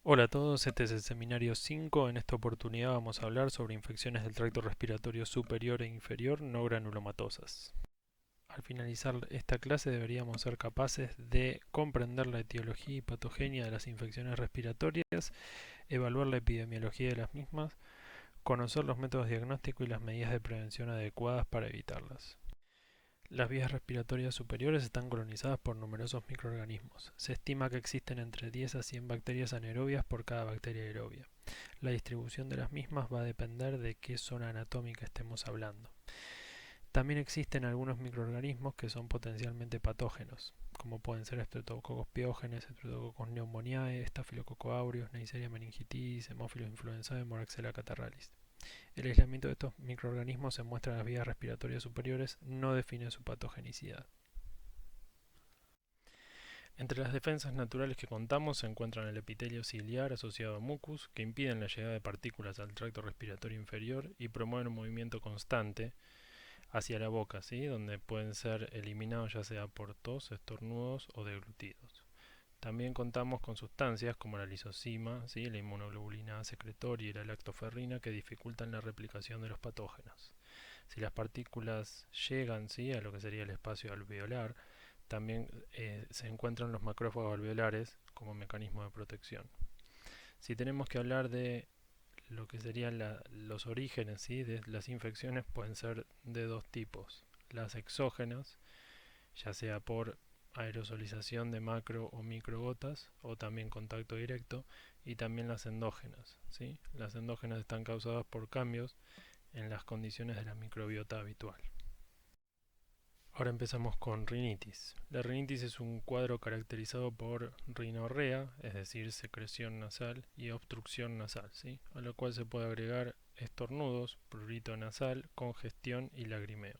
Hola a todos, este es el seminario 5. En esta oportunidad vamos a hablar sobre infecciones del tracto respiratorio superior e inferior no granulomatosas. Al finalizar esta clase deberíamos ser capaces de comprender la etiología y patogenia de las infecciones respiratorias, evaluar la epidemiología de las mismas, conocer los métodos diagnósticos y las medidas de prevención adecuadas para evitarlas. Las vías respiratorias superiores están colonizadas por numerosos microorganismos. Se estima que existen entre 10 a 100 bacterias anaerobias por cada bacteria aerobia. La distribución de las mismas va a depender de qué zona anatómica estemos hablando. También existen algunos microorganismos que son potencialmente patógenos, como pueden ser Streptococcus pyogenes, Streptococcus pneumoniae, Staphylococcus aureus, Neisseria meningitidis, Haemophilus influenzae, Moraxella catarrhalis. El aislamiento de estos microorganismos se muestra en las vías respiratorias superiores, no define su patogenicidad. Entre las defensas naturales que contamos se encuentran el epitelio ciliar asociado a mucus, que impiden la llegada de partículas al tracto respiratorio inferior y promueven un movimiento constante hacia la boca, ¿sí? Donde pueden ser eliminados ya sea por tos, estornudos o deglutidos. También contamos con sustancias como la lisozima, ¿sí? La inmunoglobulina secretoria y la lactoferrina que dificultan la replicación de los patógenos. Si las partículas llegan, ¿sí? A lo que sería el espacio alveolar, también se encuentran los macrófagos alveolares como mecanismo de protección. Si tenemos que hablar de lo que serían los orígenes, ¿sí? De las infecciones, pueden ser de dos tipos: las exógenas, ya sea por aerosolización de macro o microgotas o también contacto directo, y también las endógenas, ¿sí? Las endógenas están causadas por cambios en las condiciones de la microbiota habitual. Ahora empezamos con rinitis. La rinitis es un cuadro caracterizado por rinorrea, es decir, secreción nasal, y obstrucción nasal, ¿sí? A lo cual se puede agregar estornudos, prurito nasal, congestión y lagrimeo.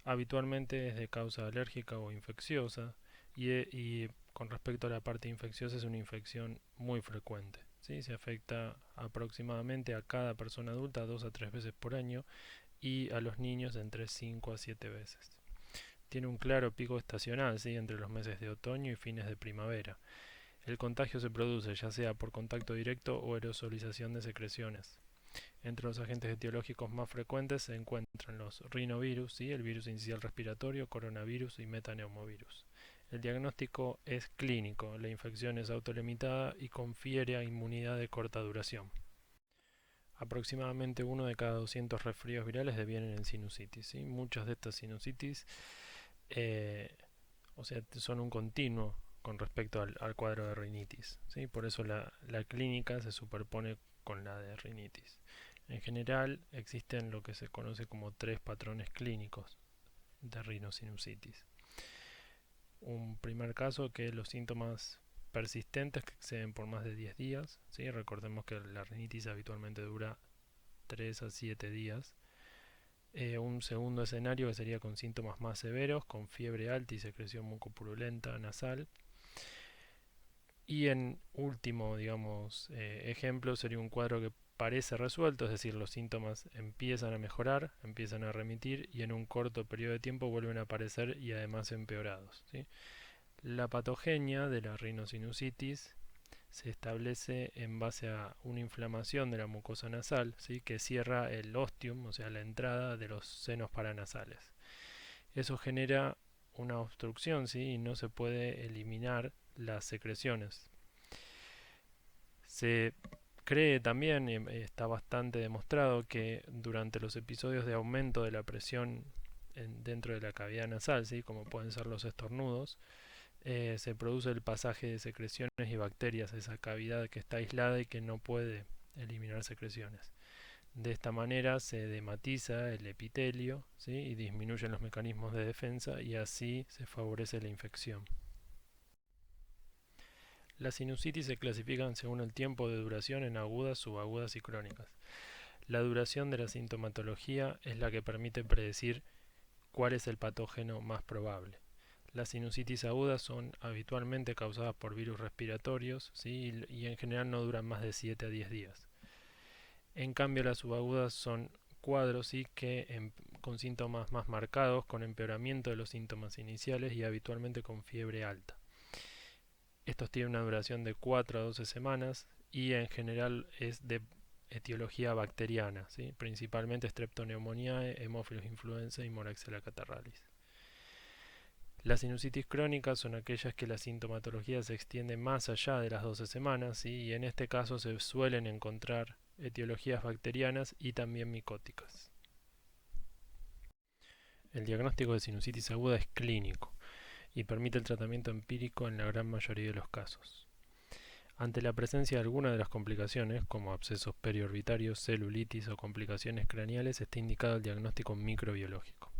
Habitualmente es de causa alérgica o infecciosa y con respecto a la parte infecciosa es una infección muy frecuente, ¿sí? Se afecta aproximadamente a cada persona adulta 2 a 3 veces por año y a los niños entre 5 a 7 veces. Tiene un claro pico estacional, ¿sí? Entre los meses de otoño y fines de primavera. El contagio se produce ya sea por contacto directo o aerosolización de secreciones. Entre los agentes etiológicos más frecuentes se encuentran los rinovirus, ¿sí? El virus incisional respiratorio, coronavirus y metaneumovirus. El diagnóstico es clínico, la infección es autolimitada y confiere a inmunidad de corta duración. Aproximadamente uno de cada 200 resfríos virales devienen en sinusitis, ¿sí? Muchas de estas sinusitis eh, son un continuo con respecto al cuadro de rinitis, ¿sí? Por eso la clínica se superpone con la de rinitis. En general existen lo que se conoce como tres patrones clínicos de rinosinusitis. Un primer caso, que los síntomas persistentes que exceden por más de 10 días, ¿sí? Recordemos que la rinitis habitualmente dura 3 a 7 días. Un segundo escenario que sería con síntomas más severos, con fiebre alta y secreción mucopurulenta nasal. Y en último, digamos, ejemplo, sería un cuadro que parece resuelto, es decir, los síntomas empiezan a mejorar, empiezan a remitir y en un corto periodo de tiempo vuelven a aparecer y además empeorados, ¿sí? La patogenia de la rinosinusitis se establece en base a una inflamación de la mucosa nasal, ¿sí? Que cierra el ostium, o sea, la entrada de los senos paranasales. Eso genera una obstrucción, ¿sí? Y no se puede eliminar las secreciones. Se cree también, y está bastante demostrado, que durante los episodios de aumento de la presión dentro de la cavidad nasal, ¿sí? Como pueden ser los estornudos, se produce el pasaje de secreciones y bacterias a esa cavidad que está aislada y que no puede eliminar secreciones. De esta manera se dematiza el epitelio, ¿sí? Y disminuyen los mecanismos de defensa y así se favorece la infección. Las sinusitis se clasifican según el tiempo de duración en agudas, subagudas y crónicas. La duración de la sintomatología es la que permite predecir cuál es el patógeno más probable. Las sinusitis agudas son habitualmente causadas por virus respiratorios, ¿sí? Y en general no duran más de 7 a 10 días. En cambio, las subagudas son cuadros, ¿sí? Con síntomas más marcados, con empeoramiento de los síntomas iniciales y habitualmente con fiebre alta. Estos tienen una duración de 4 a 12 semanas y en general es de etiología bacteriana, ¿sí? Principalmente Streptoneumoniae, Haemophilus influenzae y Moraxella catarrhalis. Las sinusitis crónicas son aquellas que la sintomatología se extiende más allá de las 12 semanas, ¿sí? Y en este caso se suelen encontrar etiologías bacterianas y también micóticas. El diagnóstico de sinusitis aguda es clínico y permite el tratamiento empírico en la gran mayoría de los casos. Ante la presencia de alguna de las complicaciones, como abscesos periorbitarios, celulitis o complicaciones craneales, está indicado el diagnóstico microbiológico.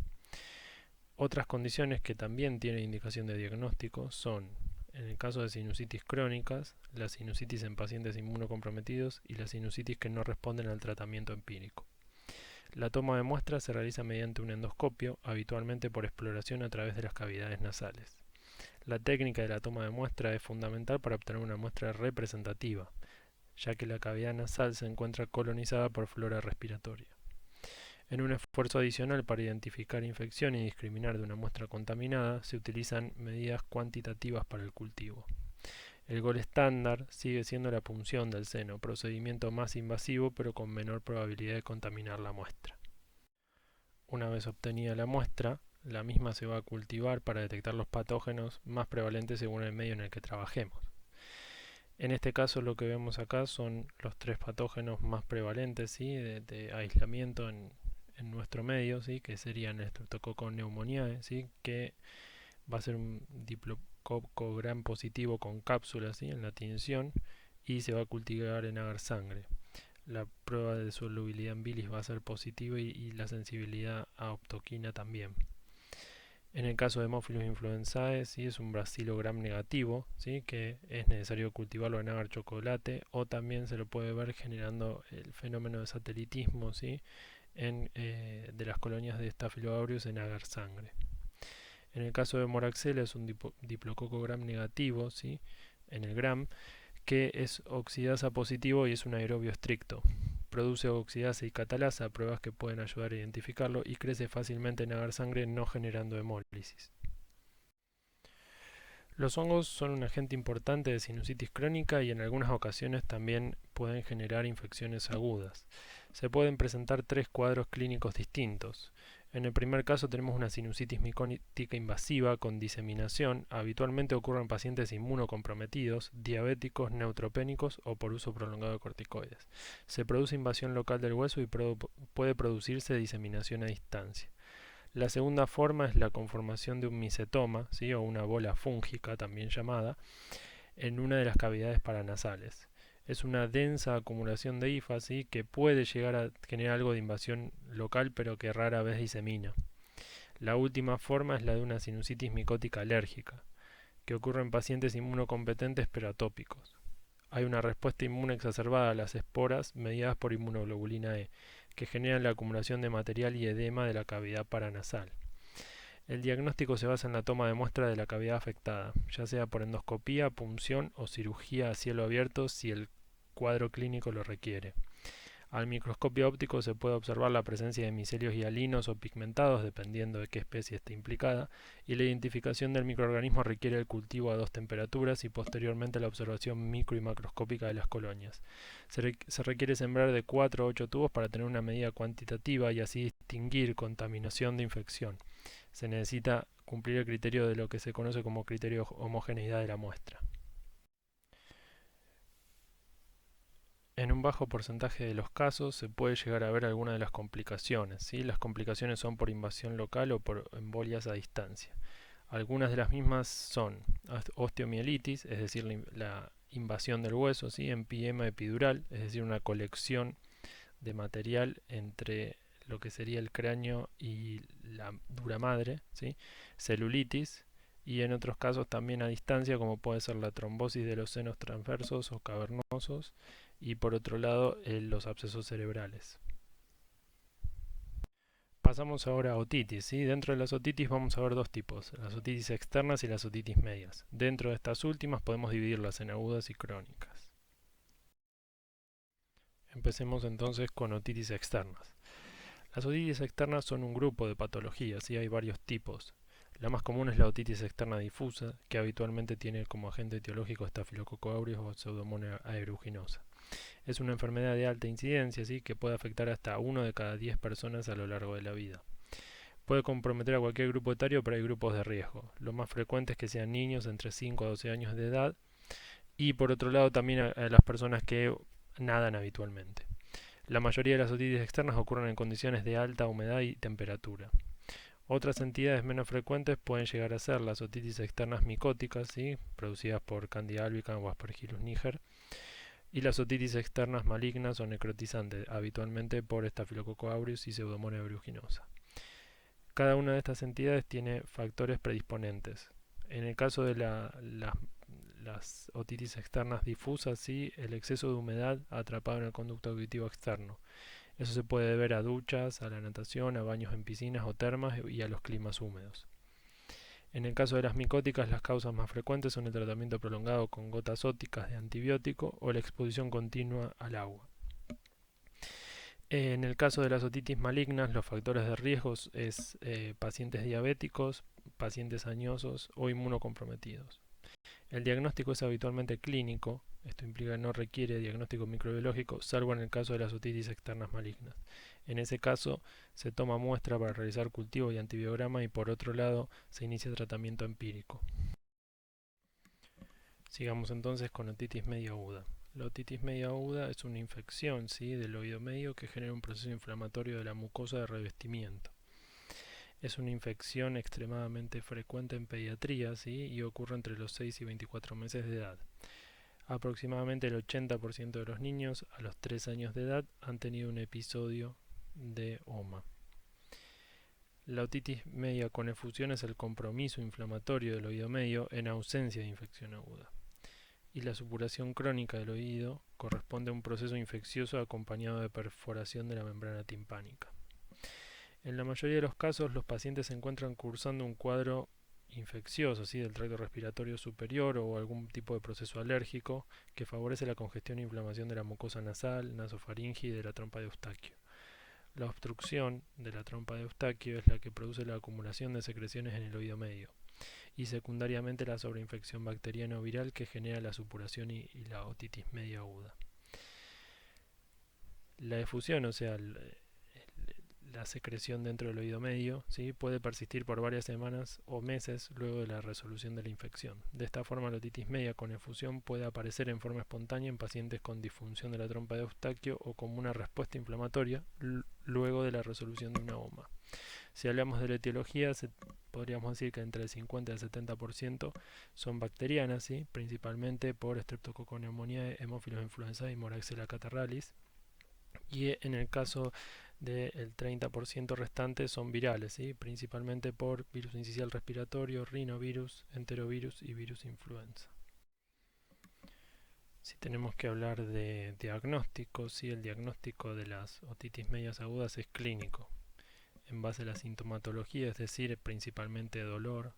Otras condiciones que también tienen indicación de diagnóstico son, en el caso de sinusitis crónicas, la sinusitis en pacientes inmunocomprometidos y la sinusitis que no responden al tratamiento empírico. La toma de muestra se realiza mediante un endoscopio, habitualmente por exploración a través de las cavidades nasales. La técnica de la toma de muestra es fundamental para obtener una muestra representativa, ya que la cavidad nasal se encuentra colonizada por flora respiratoria. En un esfuerzo adicional para identificar infección y discriminar de una muestra contaminada, se utilizan medidas cuantitativas para el cultivo. El gol estándar sigue siendo la punción del seno, procedimiento más invasivo pero con menor probabilidad de contaminar la muestra. Una vez obtenida la muestra, la misma se va a cultivar para detectar los patógenos más prevalentes según el medio en el que trabajemos. En este caso lo que vemos acá son los 3 patógenos más prevalentes, ¿sí? de aislamiento en nuestro medio, ¿sí? Que serían el Streptococcus pneumoniae, ¿sí? Que va a ser un diplococo gram positivo con cápsulas, ¿sí? En la tinción, y se va a cultivar en agar sangre. La prueba de solubilidad en bilis va a ser positiva y la sensibilidad a optoquina también. En el caso de Haemophilus influenzae, ¿sí? Es un Bacillogram negativo, ¿sí? Que es necesario cultivarlo en agar chocolate, o también se lo puede ver generando el fenómeno de satelitismo, ¿sí? De las colonias de Staphylococcus en agar sangre. En el caso de Moraxella es un diplococo gram negativo, ¿sí? En el gram, que es oxidasa positivo y es un aerobio estricto. Produce oxidasa y catalasa, pruebas que pueden ayudar a identificarlo, y crece fácilmente en agar sangre no generando hemólisis. Los hongos son un agente importante de sinusitis crónica y en algunas ocasiones también pueden generar infecciones agudas. Se pueden presentar 3 cuadros clínicos distintos. En el primer caso tenemos una sinusitis micótica invasiva con diseminación. Habitualmente ocurre en pacientes inmunocomprometidos, diabéticos, neutropénicos o por uso prolongado de corticoides. Se produce invasión local del hueso y puede producirse diseminación a distancia. La segunda forma es la conformación de un micetoma, ¿sí? O una bola fúngica también llamada, en una de las cavidades paranasales. Es una densa acumulación de hifas, ¿sí? Que puede llegar a generar algo de invasión local pero que rara vez disemina. La última forma es la de una sinusitis micótica alérgica, que ocurre en pacientes inmunocompetentes pero atópicos. Hay una respuesta inmune exacerbada a las esporas mediadas por inmunoglobulina E, que generan la acumulación de material y edema de la cavidad paranasal. El diagnóstico se basa en la toma de muestra de la cavidad afectada, ya sea por endoscopía, punción o cirugía a cielo abierto si el cuadro clínico lo requiere. Al microscopio óptico se puede observar la presencia de micelios hialinos o pigmentados, dependiendo de qué especie esté implicada, y la identificación del microorganismo requiere el cultivo a 2 temperaturas y posteriormente la observación micro y macroscópica de las colonias. Se requiere sembrar de 4 a 8 tubos para tener una medida cuantitativa y así distinguir contaminación de infección. Se necesita cumplir el criterio de lo que se conoce como criterio de homogeneidad de la muestra. En un bajo porcentaje de los casos se puede llegar a ver alguna de las complicaciones, ¿sí? Las complicaciones son por invasión local o por embolias a distancia. Algunas de las mismas son osteomielitis, es decir, la invasión del hueso, ¿sí? Empiema epidural, es decir, una colección de material entre lo que sería el cráneo y la dura madre, ¿sí? Celulitis, y en otros casos también a distancia, como puede ser la trombosis de los senos transversos o cavernosos, y por otro lado los abscesos cerebrales. Pasamos ahora a otitis, ¿sí? Dentro de las otitis vamos a ver 2 tipos, las otitis externas y las otitis medias. Dentro de estas últimas podemos dividirlas en agudas y crónicas. Empecemos entonces con otitis externas. Las otitis externas son un grupo de patologías y hay varios tipos. La más común es la otitis externa difusa, que habitualmente tiene como agente etiológico Staphylococcus aureus o Pseudomonas aeruginosa. Es una enfermedad de alta incidencia, ¿sí?, que puede afectar hasta 1 de cada 10 personas a lo largo de la vida. Puede comprometer a cualquier grupo etario, pero hay grupos de riesgo. Lo más frecuente es que sean niños entre 5 a 12 años de edad y por otro lado también a las personas que nadan habitualmente. La mayoría de las otitis externas ocurren en condiciones de alta humedad y temperatura. Otras entidades menos frecuentes pueden llegar a ser las otitis externas micóticas, ¿sí?, producidas por Candida albicans o Aspergillus niger, y las otitis externas malignas o necrotizantes, habitualmente por Staphylococcus aureus y Pseudomonas aeruginosa. Cada una de estas entidades tiene factores predisponentes. En el caso de las otitis externas difusas, ¿sí?, el exceso de humedad atrapado en el conducto auditivo externo. Eso se puede deber a duchas, a la natación, a baños en piscinas o termas y a los climas húmedos. En el caso de las micóticas, las causas más frecuentes son el tratamiento prolongado con gotas óticas de antibiótico o la exposición continua al agua. En el caso de las otitis malignas, los factores de riesgo es pacientes diabéticos, pacientes añosos o inmunocomprometidos. El diagnóstico es habitualmente clínico, esto implica que no requiere diagnóstico microbiológico, salvo en el caso de las otitis externas malignas. En ese caso, se toma muestra para realizar cultivo y antibiograma y por otro lado, se inicia tratamiento empírico. Sigamos entonces con otitis medio aguda. La otitis medio aguda es una infección, ¿sí?, del oído medio que genera un proceso inflamatorio de la mucosa de revestimiento. Es una infección extremadamente frecuente en pediatría, ¿sí?, y ocurre entre los 6 y 24 meses de edad. Aproximadamente el 80% de los niños a los 3 años de edad han tenido un episodio de OMA. La otitis media con efusión es el compromiso inflamatorio del oído medio en ausencia de infección aguda. Y la supuración crónica del oído corresponde a un proceso infeccioso acompañado de perforación de la membrana timpánica. En la mayoría de los casos, los pacientes se encuentran cursando un cuadro infeccioso, ¿sí?, del tracto respiratorio superior o algún tipo de proceso alérgico que favorece la congestión e inflamación de la mucosa nasal, nasofaringe y de la trompa de Eustaquio. La obstrucción de la trompa de Eustaquio es la que produce la acumulación de secreciones en el oído medio y secundariamente la sobreinfección bacteriana o viral que genera la supuración y la otitis media aguda. La efusión, o sea, la secreción dentro del oído medio, ¿sí?, puede persistir por varias semanas o meses luego de la resolución de la infección. De esta forma, la otitis media con efusión puede aparecer en forma espontánea en pacientes con disfunción de la trompa de Eustaquio o como una respuesta inflamatoria luego de la resolución de una OMA. Si hablamos de la etiología, podríamos decir que entre el 50 y el 70% son bacterianas, ¿sí?, principalmente por Streptococcus pneumoniae, Haemophilus influenzae y Moraxella catarrhalis. Y en el caso del 30% restante son virales, ¿sí?, principalmente por virus incisional respiratorio, rinovirus, enterovirus y virus influenza. Si tenemos que hablar de diagnóstico, ¿sí?, el diagnóstico de las otitis medias agudas es clínico, en base a la sintomatología, es decir, principalmente dolor,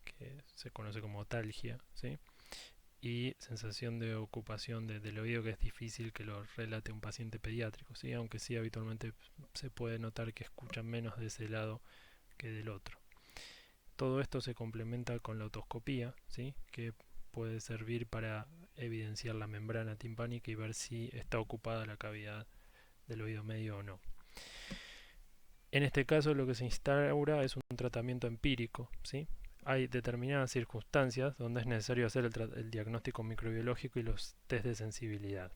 que se conoce como otalgia, ¿sí?, y sensación de ocupación del oído que es difícil que lo relate un paciente pediátrico, ¿sí?, aunque sí habitualmente se puede notar que escuchan menos de ese lado que del otro. Todo esto se complementa con la otoscopía, ¿sí?, que puede servir para evidenciar la membrana timpánica y ver si está ocupada la cavidad del oído medio o no. En este caso lo que se instaura es un tratamiento empírico, ¿sí? Hay determinadas circunstancias donde es necesario hacer el diagnóstico microbiológico y los test de sensibilidad.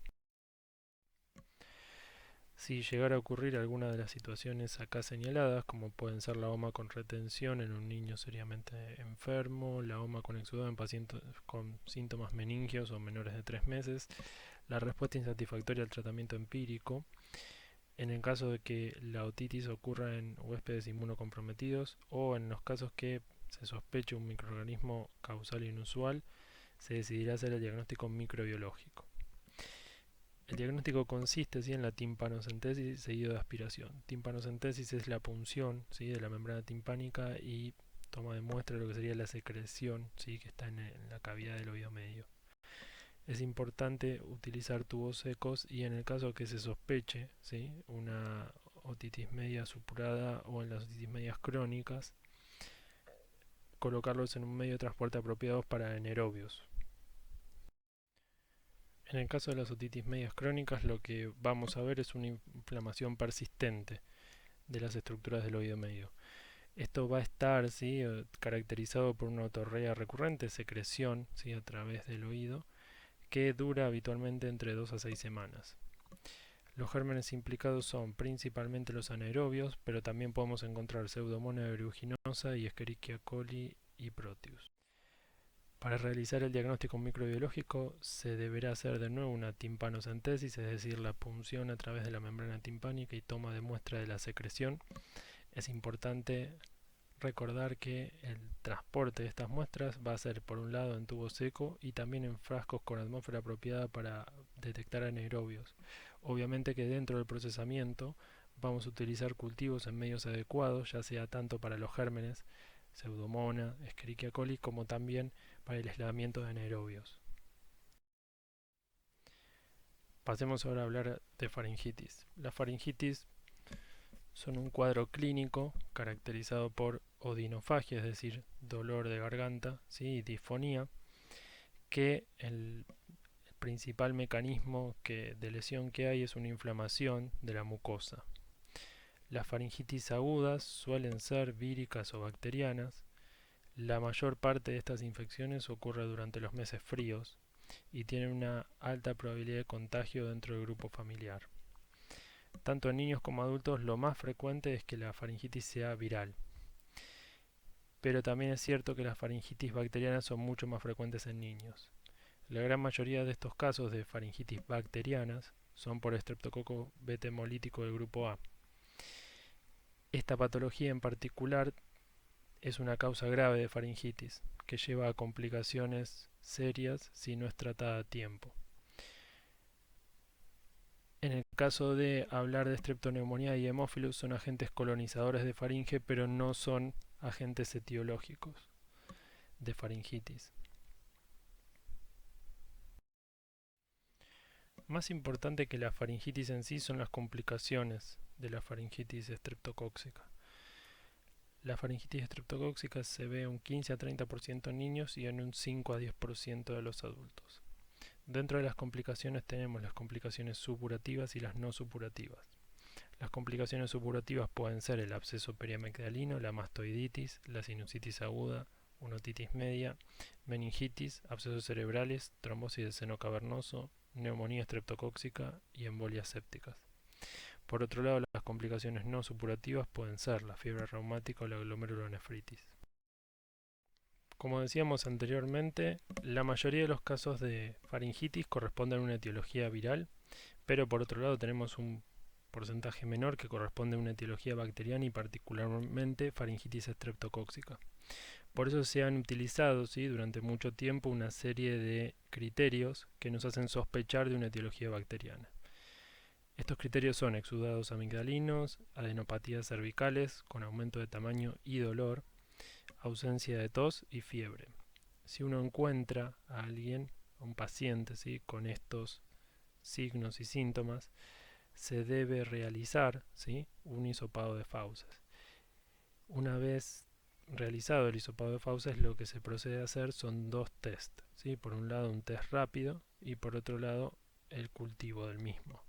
Si llegara a ocurrir alguna de las situaciones acá señaladas, como pueden ser la OMA con retención en un niño seriamente enfermo, la OMA con exudado en pacientes con síntomas meningios o menores de 3 meses, la respuesta insatisfactoria al tratamiento empírico, en el caso de que la otitis ocurra en huéspedes inmunocomprometidos o en los casos que se sospeche un microorganismo causal inusual, se decidirá hacer el diagnóstico microbiológico. El diagnóstico consiste, ¿sí?, en la timpanocentesis seguido de aspiración. Timpanocentesis es la punción, ¿sí?, de la membrana timpánica y toma de muestra lo que sería la secreción, ¿sí?, que está en la cavidad del oído medio. Es importante utilizar tubos secos y en el caso que se sospeche, ¿sí?, una otitis media supurada o en las otitis medias crónicas, colocarlos en un medio de transporte apropiado para anaerobios. En el caso de las otitis medias crónicas, lo que vamos a ver es una inflamación persistente de las estructuras del oído medio. Esto va a estar caracterizado por una otorrea recurrente, secreción a través del oído, que dura habitualmente entre 2 a 6 semanas. Los gérmenes implicados son principalmente los anaerobios, pero también podemos encontrar Pseudomonas aeruginosa y Escherichia coli y Proteus. Para realizar el diagnóstico microbiológico se deberá hacer de nuevo una timpanocentesis, es decir, la punción a través de la membrana timpánica y toma de muestra de la secreción. Es importante recordar que el transporte de estas muestras va a ser por un lado en tubo seco y también en frascos con atmósfera apropiada para detectar anaerobios. Obviamente que dentro del procesamiento vamos a utilizar cultivos en medios adecuados, ya sea tanto para los gérmenes Pseudomonas, Escherichia coli, como también para el aislamiento de anaerobios. Pasemos ahora a hablar de faringitis. Las faringitis son un cuadro clínico caracterizado por odinofagia, es decir, dolor de garganta, y disfonía, que el principal mecanismo de lesión que hay es una inflamación de la mucosa. Las faringitis agudas suelen ser víricas o bacterianas. La mayor parte de estas infecciones ocurre durante los meses fríos y tienen una alta probabilidad de contagio dentro del grupo familiar. Tanto en niños como adultos, lo más frecuente es que la faringitis sea viral. Pero también es cierto que las faringitis bacterianas son mucho más frecuentes en niños. La gran mayoría de estos casos de faringitis bacterianas son por estreptococo beta hemolítico del grupo A. Esta patología en particular es una causa grave de faringitis, que lleva a complicaciones serias si no es tratada a tiempo. En el caso de hablar de streptoneumonía y hemófilus, son agentes colonizadores de faringe, pero no son agentes etiológicos de faringitis. Más importante que la faringitis en sí son las complicaciones de la faringitis estreptocóxica. La faringitis estreptocóxica se ve un 15 a 30% en niños y en un 5 a 10% de los adultos. Dentro de las complicaciones tenemos las complicaciones supurativas y las no supurativas. Las complicaciones supurativas pueden ser el absceso periamigdalino, la mastoiditis, la sinusitis aguda, una otitis media, meningitis, abscesos cerebrales, trombosis del seno cavernoso, neumonía estreptocóxica y embolias sépticas. Por otro lado, las complicaciones no supurativas pueden ser la fiebre reumática o la glomerulonefritis. Como decíamos anteriormente, la mayoría de los casos de faringitis corresponden a una etiología viral, pero por otro lado tenemos un porcentaje menor que corresponde a una etiología bacteriana y particularmente faringitis estreptocóxica. Por eso se han utilizado durante mucho tiempo una serie de criterios que nos hacen sospechar de una etiología bacteriana. Estos criterios son exudados amigdalinos, adenopatías cervicales con aumento de tamaño y dolor, ausencia de tos y fiebre. Si uno encuentra a alguien, a un paciente, con estos signos y síntomas, se debe realizar un hisopado de fauces. Una vez realizado el hisopado de fauces, lo que se procede a hacer son dos test. Por un lado un test rápido y por otro lado el cultivo del mismo.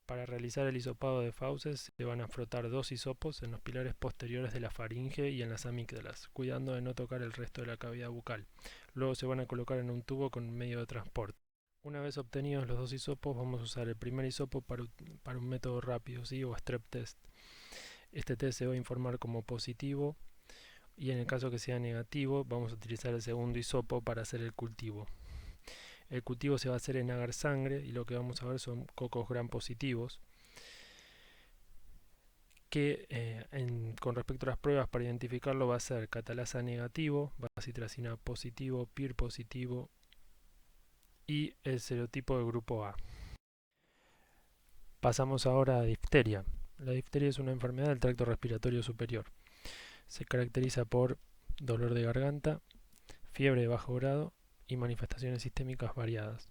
Para realizar el hisopado de fauces se van a frotar dos hisopos en los pilares posteriores de la faringe y en las amígdalas, cuidando de no tocar el resto de la cavidad bucal. Luego se van a colocar en un tubo con un medio de transporte. Una vez obtenidos los dos hisopos, vamos a usar el primer hisopo para un método rápido, o strep test. Este test se va a informar como positivo y en el caso que sea negativo, vamos a utilizar el segundo hisopo para hacer el cultivo. El cultivo se va a hacer en agar sangre y lo que vamos a ver son cocos gram positivos que con respecto a las pruebas para identificarlo va a ser catalasa negativo, vacitracina positivo, PIR positivo y el serotipo del grupo A. Pasamos ahora a difteria. La difteria es una enfermedad del tracto respiratorio superior. Se caracteriza por dolor de garganta, fiebre de bajo grado y manifestaciones sistémicas variadas.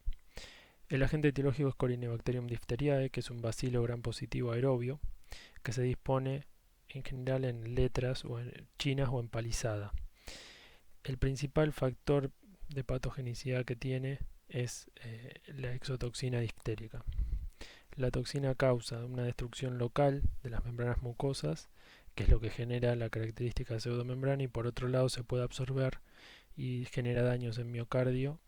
El agente etiológico es Corynebacterium diphtheriae, que es un bacilo gram positivo aerobio, que se dispone en general en letras o en chinas o empalizada. El principal factor de patogenicidad que tiene es la exotoxina diftérica. La toxina causa una destrucción local de las membranas mucosas, que es lo que genera la característica pseudomembrana, y por otro lado se puede absorber y genera daños en miocardio,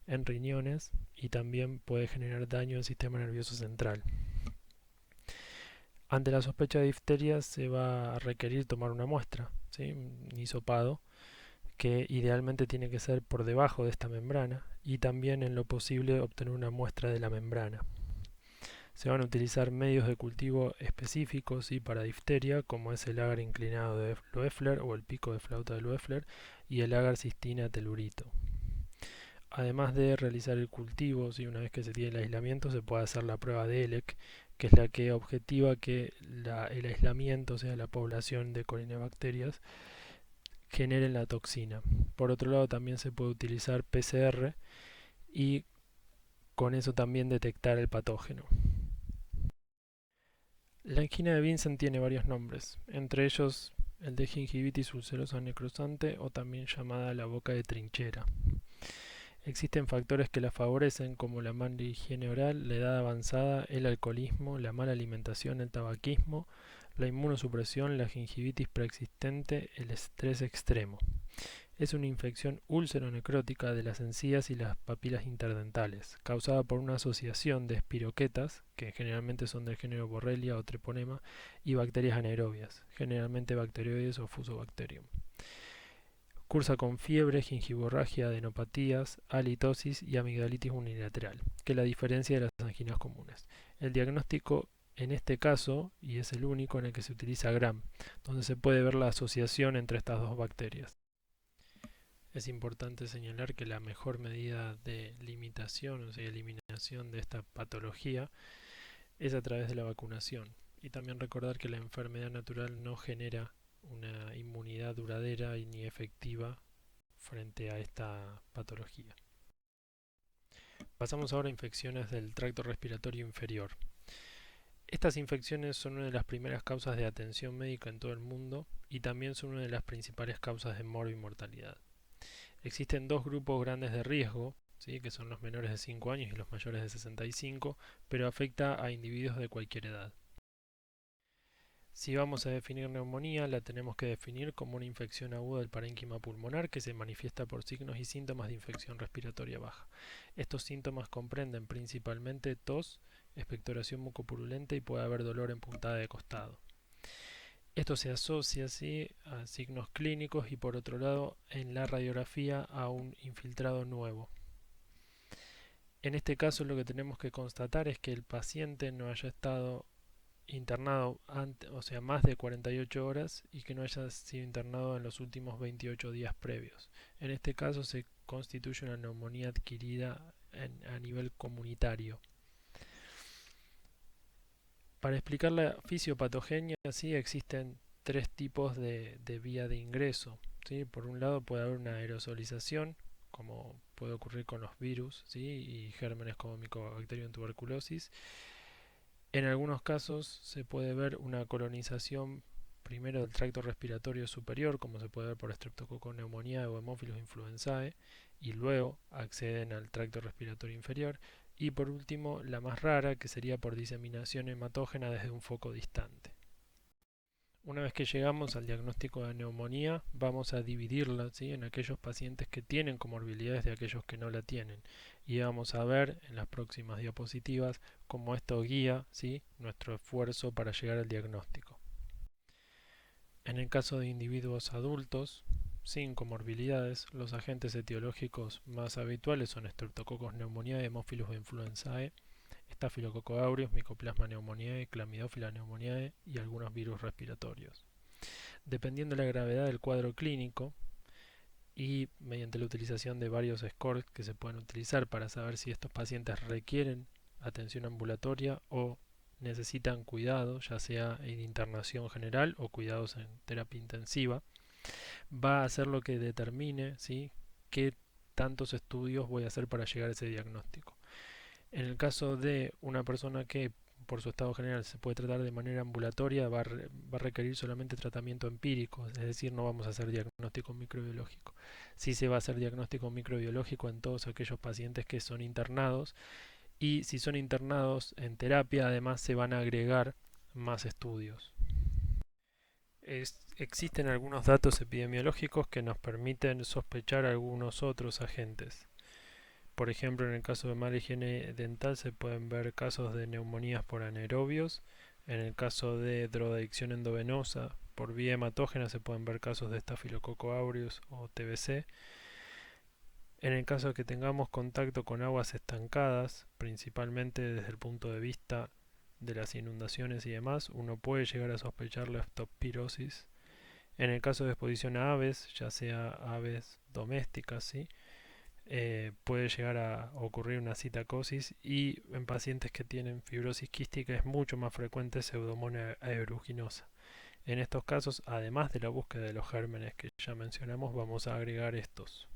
en riñones, y también puede generar daño en el sistema nervioso central. Ante la sospecha de difteria se va a requerir tomar una muestra, ¿sí? Un hisopado, que idealmente tiene que ser por debajo de esta membrana, y también en lo posible obtener una muestra de la membrana. Se van a utilizar medios de cultivo específicos para difteria, como es el agar inclinado de Loeffler o el pico de flauta de Loeffler y el agar cistina telurito. Además de realizar el cultivo, una vez que se tiene el aislamiento, se puede hacer la prueba de ELEC, que es la que objetiva que el aislamiento, o sea, la población de corinebacterias, generen la toxina. Por otro lado, también se puede utilizar PCR y con eso también detectar el patógeno. La angina de Vincent tiene varios nombres, entre ellos el de gingivitis ulcerosa necrosante o también llamada la boca de trinchera. Existen factores que la favorecen como la mala higiene oral, la edad avanzada, el alcoholismo, la mala alimentación, el tabaquismo, la inmunosupresión, la gingivitis preexistente, el estrés extremo. Es una infección úlcero-necrótica de las encías y las papilas interdentales, causada por una asociación de espiroquetas, que generalmente son del género Borrelia o Treponema, y bacterias anaerobias, generalmente Bacteroides o Fusobacterium. Cursa con fiebre, gingivorragia, adenopatías, halitosis y amigdalitis unilateral, que es la diferencia de las anginas comunes. El diagnóstico en este caso, y es el único en el que se utiliza Gram, donde se puede ver la asociación entre estas dos bacterias. Es importante señalar que la mejor medida de limitación, o sea, eliminación de esta patología, es a través de la vacunación. Y también recordar que la enfermedad natural no genera una inmunidad duradera ni efectiva frente a esta patología. Pasamos ahora a infecciones del tracto respiratorio inferior. Estas infecciones son una de las primeras causas de atención médica en todo el mundo y también son una de las principales causas de morbo y mortalidad. Existen dos grupos grandes de riesgo, que son los menores de 5 años y los mayores de 65, pero afecta a individuos de cualquier edad. Si vamos a definir neumonía, la tenemos que definir como una infección aguda del parénquima pulmonar que se manifiesta por signos y síntomas de infección respiratoria baja. Estos síntomas comprenden principalmente tos, expectoración mucopurulenta y puede haber dolor en puntada de costado. Esto se asocia a signos clínicos y por otro lado en la radiografía a un infiltrado nuevo. En este caso lo que tenemos que constatar es que el paciente no haya estado internado más de 48 horas y que no haya sido internado en los últimos 28 días previos. En este caso se constituye una neumonía adquirida a nivel comunitario. Para explicar la fisiopatogenia, existen tres tipos de vía de ingreso. Por un lado puede haber una aerosolización, como puede ocurrir con los virus y gérmenes como Mycobacterium tuberculosis. En algunos casos se puede ver una colonización primero del tracto respiratorio superior, como se puede ver por Streptococcus pneumoniae o Haemophilus influenzae, y luego acceden al tracto respiratorio inferior. Y por último, la más rara, que sería por diseminación hematógena desde un foco distante. Una vez que llegamos al diagnóstico de neumonía, vamos a dividirla en aquellos pacientes que tienen comorbilidades de aquellos que no la tienen. Y vamos a ver en las próximas diapositivas cómo esto guía nuestro esfuerzo para llegar al diagnóstico. En el caso de individuos adultos sin comorbilidades, los agentes etiológicos más habituales son Streptococcus pneumoniae, Haemophilus influenzae, Staphylococcus aureus, Mycoplasma pneumoniae, Chlamydophila pneumoniae y algunos virus respiratorios. Dependiendo de la gravedad del cuadro clínico y mediante la utilización de varios scores que se pueden utilizar para saber si estos pacientes requieren atención ambulatoria o necesitan cuidado, ya sea en internación general o cuidados en terapia intensiva, va a ser lo que determine qué tantos estudios voy a hacer para llegar a ese diagnóstico. En el caso de una persona que por su estado general se puede tratar de manera ambulatoria, va a requerir solamente tratamiento empírico, es decir, no vamos a hacer diagnóstico microbiológico. Sí se va a hacer diagnóstico microbiológico en todos aquellos pacientes que son internados, y si son internados en terapia, además se van a agregar más estudios. Existen algunos datos epidemiológicos que nos permiten sospechar algunos otros agentes. Por ejemplo, en el caso de mala higiene dental se pueden ver casos de neumonías por anaerobios. En el caso de drogadicción endovenosa por vía hematógena se pueden ver casos de Staphylococcus aureus o TBC. En el caso de que tengamos contacto con aguas estancadas, principalmente desde el punto de vista de las inundaciones y demás, uno puede llegar a sospechar la leptospirosis. En el caso de exposición a aves, ya sea aves domésticas, ¿sí? Puede llegar a ocurrir una citacosis, y en pacientes que tienen fibrosis quística es mucho más frecuente Pseudomonas aeruginosa. En estos casos, además de la búsqueda de los gérmenes que ya mencionamos, vamos a agregar estos.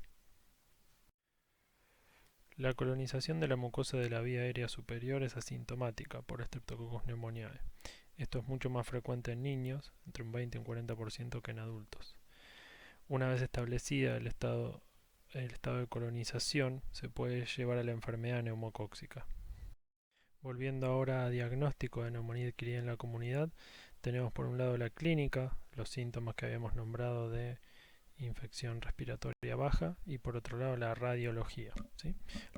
La colonización de la mucosa de la vía aérea superior es asintomática por Streptococcus pneumoniae. Esto es mucho más frecuente en niños, entre un 20 y un 40% que en adultos. Una vez establecida el estado de colonización, se puede llevar a la enfermedad neumocóxica. Volviendo ahora a diagnóstico de neumonía adquirida en la comunidad, tenemos por un lado la clínica, los síntomas que habíamos nombrado de infección respiratoria baja, y por otro lado la radiología, ¿sí?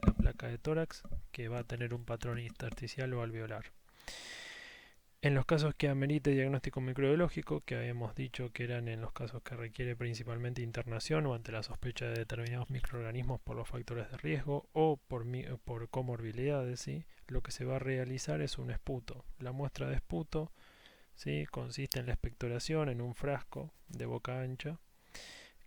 La placa de tórax, que va a tener un patrón intersticial o alveolar. En los casos que amerite diagnóstico microbiológico, que habíamos dicho que eran en los casos que requiere principalmente internación o ante la sospecha de determinados microorganismos por los factores de riesgo o por comorbilidades, ¿sí? Lo que se va a realizar es un esputo. La muestra de esputo, ¿sí? Consiste en la expectoración en un frasco de boca ancha,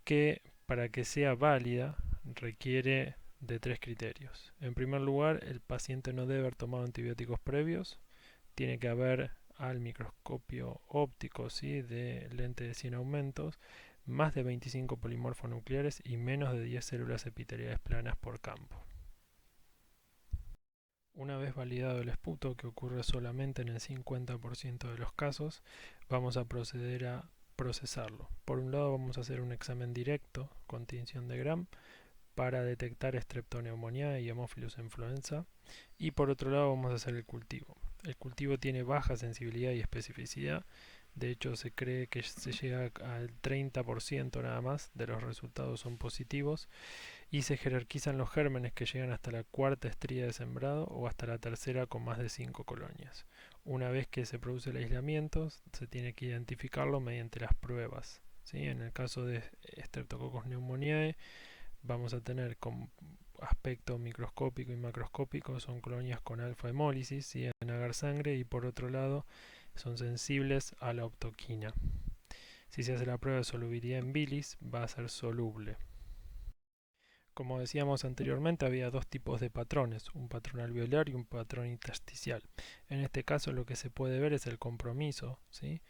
que para que sea válida requiere de 3 criterios. En primer lugar, el paciente no debe haber tomado antibióticos previos, tiene que haber al microscopio óptico, ¿sí? De lente de 100 aumentos, más de 25 polimorfonucleares y menos de 10 células epiteliales planas por campo. Una vez validado el esputo, que ocurre solamente en el 50% de los casos, vamos a proceder a procesarlo. Por un lado vamos a hacer un examen directo con tinción de Gram para detectar Streptoneumoniae y Haemophilus influenza, y por otro lado vamos a hacer el cultivo. El cultivo tiene baja sensibilidad y especificidad, de hecho se cree que se llega al 30% nada más de los resultados son positivos, y se jerarquizan los gérmenes que llegan hasta la cuarta estría de sembrado o hasta la tercera con más de 5 colonias. Una vez que se produce el aislamiento, se tiene que identificarlo mediante las pruebas, ¿sí? En el caso de Streptococcus pneumoniae, vamos a tener con aspecto microscópico y macroscópico, son colonias con alfa hemólisis, ¿sí? En agar sangre, y por otro lado son sensibles a la optoquina. Si se hace la prueba de solubilidad en bilis, va a ser soluble. Como decíamos anteriormente, había dos tipos de patrones, un patrón alveolar y un patrón intersticial. En este caso lo que se puede ver es el compromiso, ¿sí?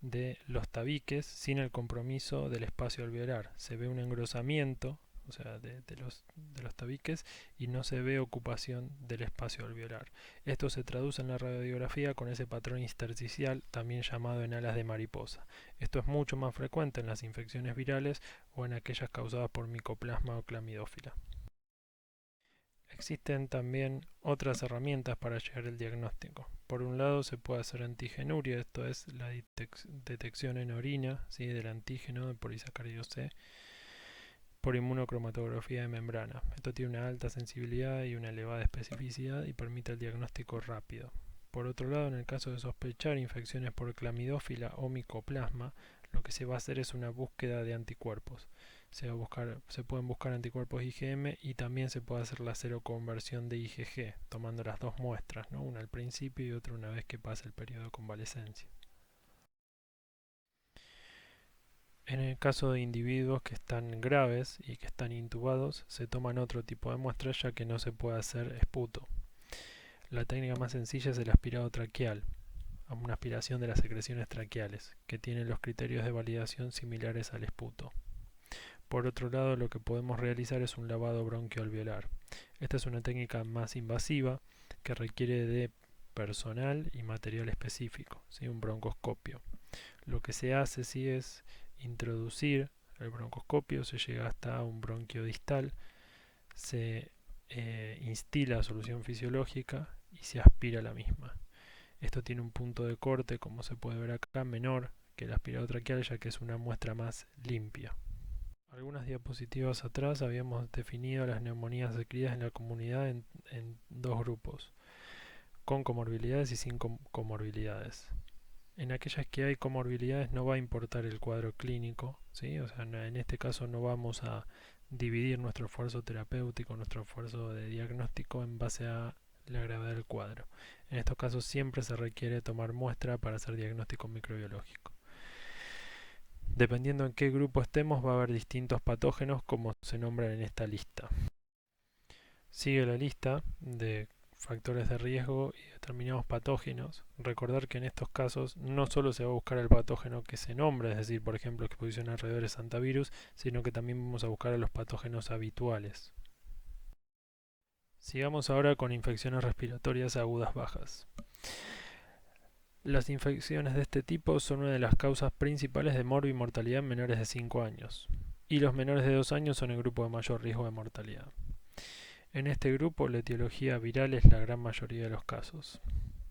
De los tabiques sin el compromiso del espacio alveolar. Se ve un engrosamiento, o sea, de los tabiques, y no se ve ocupación del espacio alveolar. Esto se traduce en la radiografía con ese patrón intersticial, también llamado en alas de mariposa. Esto es mucho más frecuente en las infecciones virales o en aquellas causadas por micoplasma o clamidófila. Existen también otras herramientas para llegar al diagnóstico. Por un lado se puede hacer antigenuria, esto es la detección en orina, ¿sí? Del antígeno de polisacárido C por inmunocromatografía de membrana. Esto tiene una alta sensibilidad y una elevada especificidad y permite el diagnóstico rápido. Por otro lado, en el caso de sospechar infecciones por clamidófila o micoplasma, lo que se va a hacer es una búsqueda de anticuerpos. Se pueden buscar anticuerpos IgM, y también se puede hacer la seroconversión de IgG, tomando las dos muestras, ¿no? Una al principio y otra una vez que pase el periodo de convalecencia. En el caso de individuos que están graves y que están intubados, se toman otro tipo de muestras, ya que no se puede hacer esputo. La técnica más sencilla es el aspirado traqueal, una aspiración de las secreciones traqueales, que tiene los criterios de validación similares al esputo. Por otro lado, lo que podemos realizar es un lavado bronquioalveolar. Esta es una técnica más invasiva que requiere de personal y material específico, ¿sí? Un broncoscopio. Lo que se hace sí es introducir el broncoscopio, se llega hasta un bronquio distal, se instila solución fisiológica y se aspira la misma. Esto tiene un punto de corte, como se puede ver acá, menor que el aspirado traqueal, ya que es una muestra más limpia. Algunas diapositivas atrás habíamos definido las neumonías adquiridas en la comunidad en dos grupos, con comorbilidades y sin comorbilidades. En aquellas que hay comorbilidades no va a importar el cuadro clínico, ¿sí? O sea, en este caso no vamos a dividir nuestro esfuerzo terapéutico, nuestro esfuerzo de diagnóstico en base a la gravedad del cuadro. En estos casos siempre se requiere tomar muestra para hacer diagnóstico microbiológico. Dependiendo en qué grupo estemos, va a haber distintos patógenos como se nombran en esta lista. Sigue la lista de factores de riesgo y determinados patógenos. Recordar que en estos casos no solo se va a buscar el patógeno que se nombra, es decir, por ejemplo, exposición a alrededores antivirus, sino que también vamos a buscar a los patógenos habituales. Sigamos ahora con infecciones respiratorias agudas bajas. Las infecciones de este tipo son una de las causas principales de morbimortalidad en menores de 5 años, y los menores de 2 años son el grupo de mayor riesgo de mortalidad. En este grupo, la etiología viral es la gran mayoría de los casos.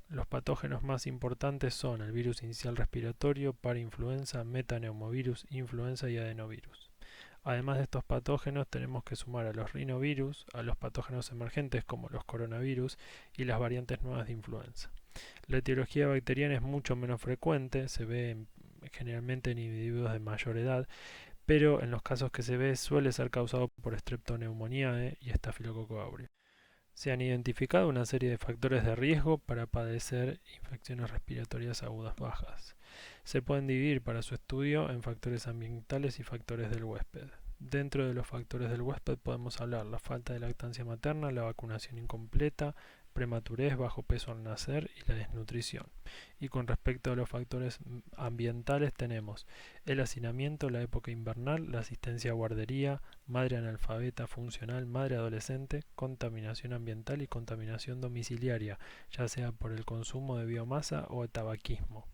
Los patógenos más importantes son el virus inicial respiratorio, parainfluenza, metaneumovirus, influenza y adenovirus. Además de estos patógenos, tenemos que sumar a los rinovirus, a los patógenos emergentes como los coronavirus y las variantes nuevas de influenza. La etiología bacteriana es mucho menos frecuente, se ve generalmente en individuos de mayor edad, pero en los casos que se ve suele ser causado por Streptoneumoniae y Staphylococcus aureus. Se han identificado una serie de factores de riesgo para padecer infecciones respiratorias agudas bajas. Se pueden dividir para su estudio en factores ambientales y factores del huésped. Dentro de los factores del huésped podemos hablar la falta de lactancia materna, la vacunación incompleta, prematurez, bajo peso al nacer y la desnutrición. Y con respecto a los factores ambientales tenemos el hacinamiento, la época invernal, la asistencia a guardería, madre analfabeta funcional, madre adolescente, contaminación ambiental y contaminación domiciliaria, ya sea por el consumo de biomasa o de tabaquismo.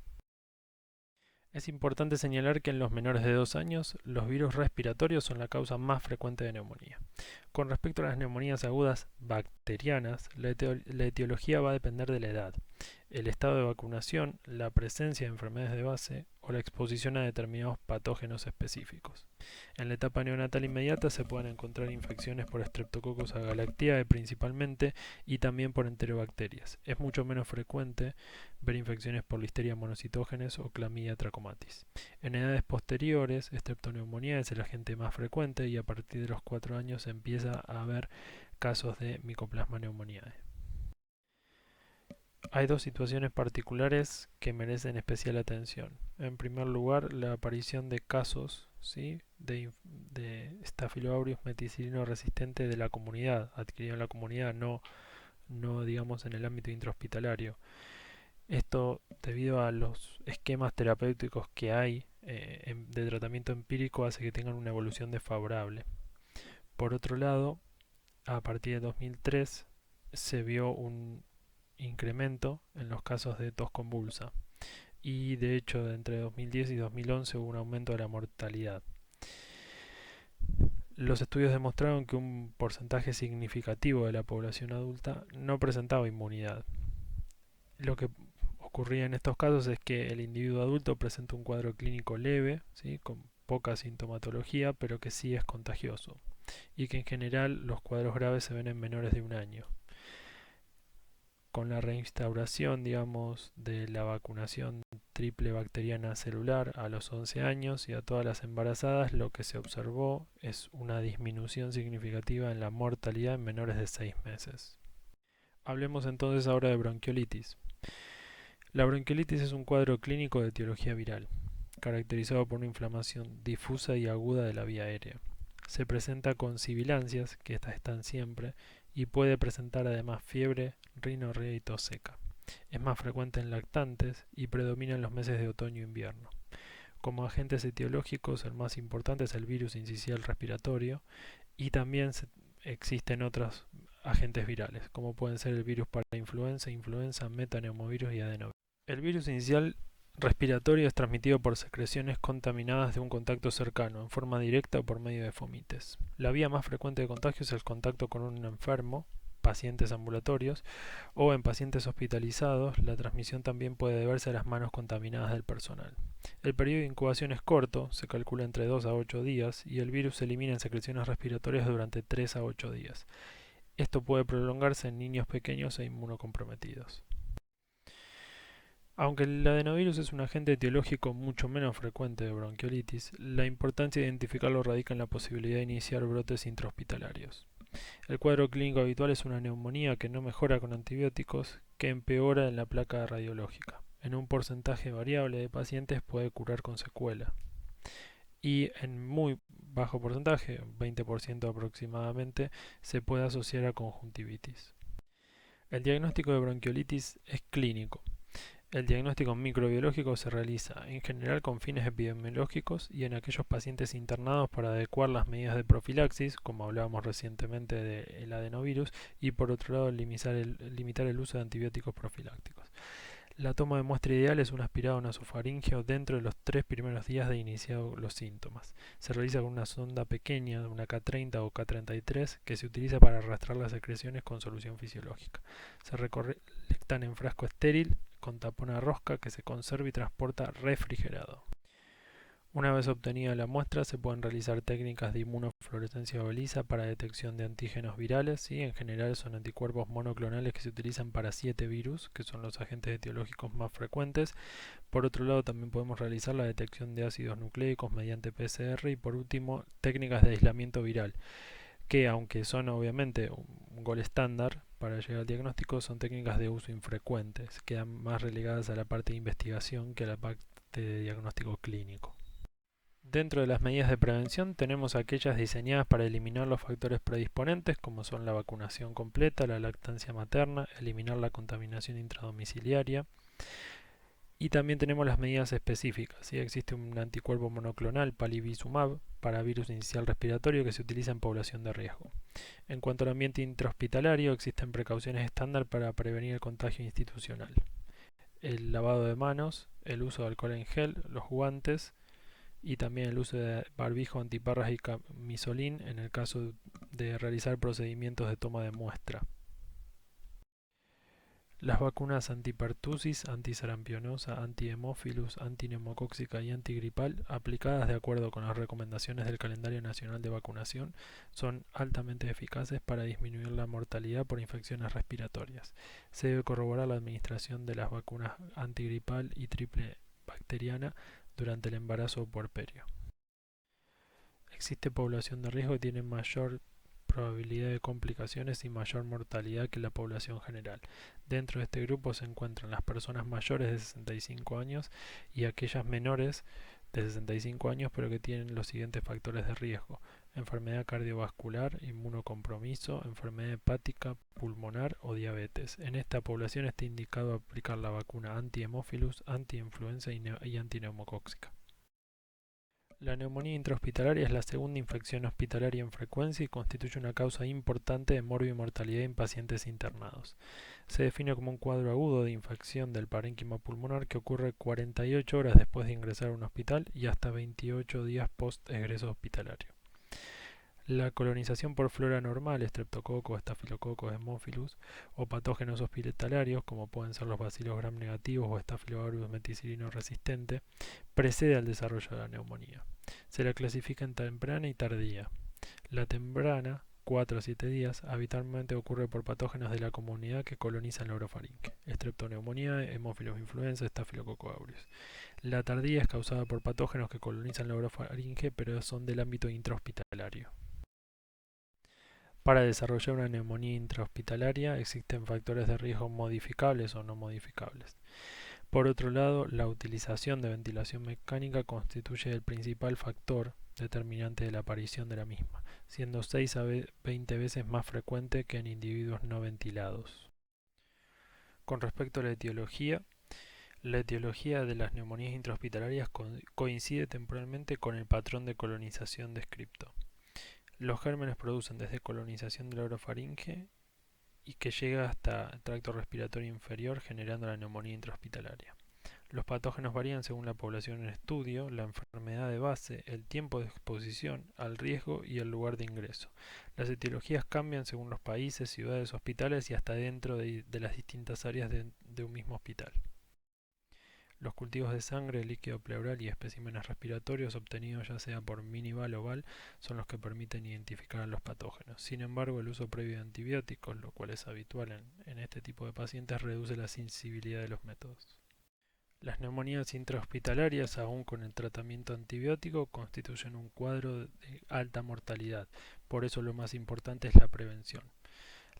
Es importante señalar que en los menores de 2 años los virus respiratorios son la causa más frecuente de neumonía. Con respecto a las neumonías agudas bacterianas, la etiología va a depender de la edad, el estado de vacunación, la presencia de enfermedades de base o la exposición a determinados patógenos específicos. En la etapa neonatal inmediata se pueden encontrar infecciones por Streptococcus agalactiae principalmente y también por enterobacterias. Es mucho menos frecuente ver infecciones por Listeria monocytogenes o Chlamydia trachomatis. En edades posteriores, Streptoneumoniae es el agente más frecuente y a partir de los 4 años se empieza a haber casos de Mycoplasma pneumoniae. Hay dos situaciones particulares que merecen especial atención. En primer lugar, la aparición de casos, ¿sí?, de Staphylococcus aureus meticilino resistente de la comunidad, adquirido en la comunidad, no digamos en el ámbito intrahospitalario. Esto debido a los esquemas terapéuticos que hay de tratamiento empírico hace que tengan una evolución desfavorable. Por otro lado, a partir de 2003 se vio un incremento en los casos de tos convulsa y de hecho entre 2010 y 2011 hubo un aumento de la mortalidad. Los estudios demostraron que un porcentaje significativo de la población adulta no presentaba inmunidad. Lo que ocurría en estos casos es que el individuo adulto presenta un cuadro clínico leve, ¿sí?, con poca sintomatología, pero que sí es contagioso, y que en general los cuadros graves se ven en menores de 1 año. Con la reinstauración, digamos, de la vacunación triple bacteriana celular a los 11 años y a todas las embarazadas, lo que se observó es una disminución significativa en la mortalidad en menores de 6 meses. Hablemos entonces ahora de bronquiolitis. La bronquiolitis es un cuadro clínico de etiología viral, caracterizado por una inflamación difusa y aguda de la vía aérea. Se presenta con sibilancias, que estas están siempre, y puede presentar además fiebre, rinorrea y tos seca. Es más frecuente en lactantes y predomina en los meses de otoño e invierno. Como agentes etiológicos, el más importante es el virus incisional respiratorio y también existen otros agentes virales, como pueden ser el virus para influenza, metaneumovirus y adenovirus. El virus inicial respiratorio es transmitido por secreciones contaminadas de un contacto cercano, en forma directa o por medio de fomites. La vía más frecuente de contagio es el contacto con un enfermo, pacientes ambulatorios, o en pacientes hospitalizados. La transmisión también puede deberse a las manos contaminadas del personal. El periodo de incubación es corto, se calcula entre 2 a 8 días, y el virus se elimina en secreciones respiratorias durante 3 a 8 días. Esto puede prolongarse en niños pequeños e inmunocomprometidos. Aunque el adenovirus es un agente etiológico mucho menos frecuente de bronquiolitis, la importancia de identificarlo radica en la posibilidad de iniciar brotes intrahospitalarios. El cuadro clínico habitual es una neumonía que no mejora con antibióticos, que empeora en la placa radiológica. En un porcentaje variable de pacientes puede curar con secuela. Y en muy bajo porcentaje, 20% aproximadamente, se puede asociar a conjuntivitis. El diagnóstico de bronquiolitis es clínico. El diagnóstico microbiológico se realiza en general con fines epidemiológicos y en aquellos pacientes internados para adecuar las medidas de profilaxis, como hablábamos recientemente del adenovirus, y por otro lado limitar el uso de antibióticos profilácticos. La toma de muestra ideal es un aspirado nasofaríngeo dentro de los 3 primeros días de iniciados los síntomas. Se realiza con una sonda pequeña, una K30 o K33, que se utiliza para arrastrar las secreciones con solución fisiológica. Se recolectan en frasco estéril con tapón a rosca que se conserva y transporta refrigerado. Una vez obtenida la muestra, se pueden realizar técnicas de inmunofluorescencia ELISA para detección de antígenos virales, y en general son anticuerpos monoclonales que se utilizan para 7 virus, que son los agentes etiológicos más frecuentes. Por otro lado, también podemos realizar la detección de ácidos nucleicos mediante PCR, y por último, técnicas de aislamiento viral, que aunque son obviamente un gol estándar para llegar al diagnóstico, son técnicas de uso infrecuentes, quedan más relegadas a la parte de investigación que a la parte de diagnóstico clínico. Dentro de las medidas de prevención tenemos aquellas diseñadas para eliminar los factores predisponentes, como son la vacunación completa, la lactancia materna, eliminar la contaminación intradomiciliaria. Y también tenemos las medidas específicas. ¿Sí? Existe un anticuerpo monoclonal, palivizumab, para virus inicial respiratorio que se utiliza en población de riesgo. En cuanto al ambiente intrahospitalario, existen precauciones estándar para prevenir el contagio institucional. El lavado de manos, el uso de alcohol en gel, los guantes, y también el uso de barbijo, antiparras y camisolín en el caso de realizar procedimientos de toma de muestra. Las vacunas antipertusis, antisarampionosa, antihemófilus, antineumocóxica y antigripal, aplicadas de acuerdo con las recomendaciones del Calendario Nacional de Vacunación, son altamente eficaces para disminuir la mortalidad por infecciones respiratorias. Se debe corroborar la administración de las vacunas antigripal y triple bacteriana durante el embarazo o puerperio. Existe población de riesgo que tiene mayor probabilidad de complicaciones y mayor mortalidad que la población general. Dentro de este grupo se encuentran las personas mayores de 65 años y aquellas menores de 65 años pero que tienen los siguientes factores de riesgo: enfermedad cardiovascular, inmunocompromiso, enfermedad hepática, pulmonar o diabetes. En esta población está indicado aplicar la vacuna anti-hemófilus, anti-influenza y antineumocóxica. La neumonía intrahospitalaria es la segunda infección hospitalaria en frecuencia y constituye una causa importante de morbimortalidad en pacientes internados. Se define como un cuadro agudo de infección del parénquima pulmonar que ocurre 48 horas después de ingresar a un hospital y hasta 28 días post-egreso hospitalario. La colonización por flora normal, estreptococos, estafilococos, hemófilus, o patógenos hospitalarios, como pueden ser los bacilos gram negativos o Staphylococcus meticilino resistente, precede al desarrollo de la neumonía. Se la clasifica en temprana y tardía. La temprana, 4 a 7 días, habitualmente ocurre por patógenos de la comunidad que colonizan la orofaringe: Streptoneumonía, Haemophilus influenza, Staphylococcus aureus. La tardía es causada por patógenos que colonizan la orofaringe pero son del ámbito intrahospitalario. Para desarrollar una neumonía intrahospitalaria existen factores de riesgo modificables o no modificables. Por otro lado, la utilización de ventilación mecánica constituye el principal factor determinante de la aparición de la misma, siendo 6 a 20 veces más frecuente que en individuos no ventilados. Con respecto a la etiología de las neumonías intrahospitalarias coincide temporalmente con el patrón de colonización descripto. Los gérmenes producen desde colonización de la orofaringe y que llega hasta el tracto respiratorio inferior generando la neumonía intrahospitalaria. Los patógenos varían según la población en estudio, la enfermedad de base, el tiempo de exposición al riesgo y el lugar de ingreso. Las etiologías cambian según los países, ciudades, hospitales y hasta dentro de las distintas áreas de un mismo hospital. Los cultivos de sangre, líquido pleural y especímenes respiratorios obtenidos ya sea por minival o val son los que permiten identificar a los patógenos. Sin embargo, el uso previo de antibióticos, lo cual es habitual en este tipo de pacientes, reduce la sensibilidad de los métodos. Las neumonías intrahospitalarias, aún con el tratamiento antibiótico, constituyen un cuadro de alta mortalidad. Por eso lo más importante es la prevención.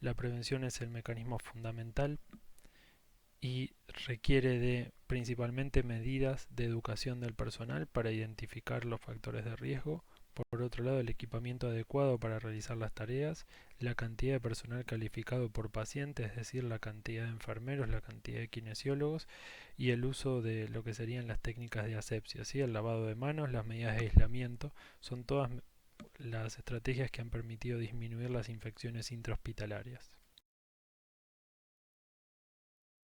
La prevención es el mecanismo fundamental y requiere de principalmente medidas de educación del personal para identificar los factores de riesgo. Por otro lado, el equipamiento adecuado para realizar las tareas, la cantidad de personal calificado por paciente, es decir, la cantidad de enfermeros, la cantidad de kinesiólogos y el uso de lo que serían las técnicas de asepsia, ¿sí? El lavado de manos, las medidas de aislamiento, son todas las estrategias que han permitido disminuir las infecciones intrahospitalarias.